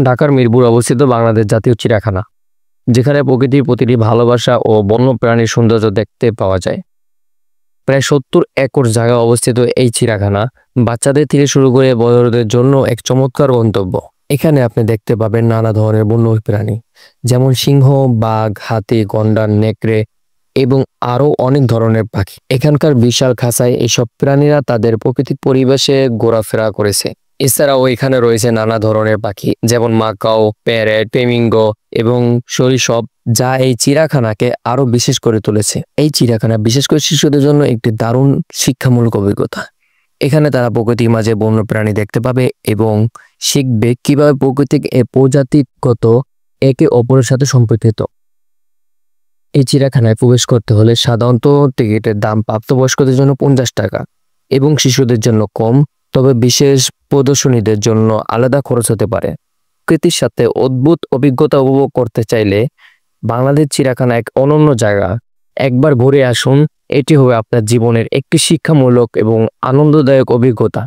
ঢাকার মিরপুর অবস্থিত বাংলাদেশ জাতীয় চিড়িয়াখানা, যেখানে প্রকৃতির প্রতিটি ভালোবাসা ও বন্যপ্রাণীর সৌন্দর্য দেখতে পাওয়া যায়। প্রায় ৭০ একর জায়গা অবস্থিত এই চিড়িয়াখানা বাচ্চাদের থেকে শুরু করে বড়দের জন্য এক চমৎকার গন্তব্য। এখানে আপনি দেখতে পাবেন নানা ধরনের বন্য প্রাণী, যেমন সিংহ, বাঘ, হাতি, গন্ডার, নেকড়ে এবং আরো অনেক ধরনের পাখি। এখানকার বিশাল খাঁচায় এইসব প্রাণীরা তাদের প্রাকৃতিক পরিবেশে ঘোরাফেরা করেছে। এছাড়াও এখানে রয়েছে নানা ধরনের পাখি, যেমন মাকাও, প্যারেট, ফ্লেমিঙ্গো এবং সরীসৃপ, যা এই চিড়িয়াখানাকে আরো বিশেষ করে তুলেছে। এই চিড়িয়াখানা বিশেষ করে শিশুদের জন্য একটি দারুণ শিক্ষামূলক অভিজ্ঞতা। এখানে তারা প্রকৃতির মাঝে বন্য প্রাণী দেখতে পাবে এবং শিখবে কিভাবে প্রকৃতিক প্রজাতিগত একে অপরের সাথে সম্পর্কিত। এই চিড়িয়াখানায় প্রবেশ করতে হলে সাধারণত টিকিটের দাম প্রাপ্তবয়স্কদের জন্য 50 টাকা এবং শিশুদের জন্য কম, তবে বিশেষ প্রদর্শনীদের জন্য আলাদা খরচ হতে পারে। প্রকৃতির সাথে অদ্ভুত অভিজ্ঞতা উপভোগ করতে চাইলে বাংলাদেশ চিড়িয়াখানা এক অনন্য জায়গা। একবার ঘুরে আসুন, এটি হবে আপনার জীবনের একটি শিক্ষামূলক এবং আনন্দদায়ক অভিজ্ঞতা।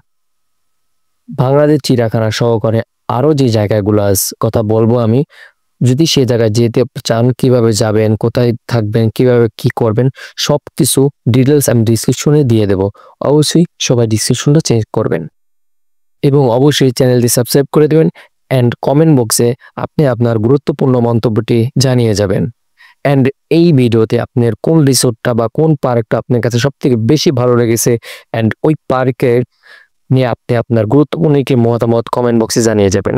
বাংলাদেশ চিড়িয়াখানা সহকারে আরো যে জায়গাগুলো কথা বলবো আমি, যদি সে জায়গায় যেতে চান, কিভাবে যাবেন, কোথায় থাকবেন, কিভাবে কি করবেন, সবকিছু ডিটেলস আমি ডিসক্রিপশনে দিয়ে দেব। অবশ্যই সবাই ডিসক্রিপশনটা চেক করবেন এবং অবশ্যই চ্যানেলটি সাবস্ক্রাইব করে দেবেন অ্যান্ড কমেন্ট বক্সে আপনি আপনার গুরুত্বপূর্ণ মন্তব্যটি জানিয়ে যাবেন। অ্যান্ড এই ভিডিওতে আপনার কোন রিসোর্টটা বা কোন পার্কটা আপনার কাছে সবথেকে বেশি ভালো লেগেছে অ্যান্ড ওই পার্কের নিয়ে আপনি আপনার গুরুত্বপূর্ণ একটি মতামত কমেন্ট বক্সে জানিয়ে যাবেন।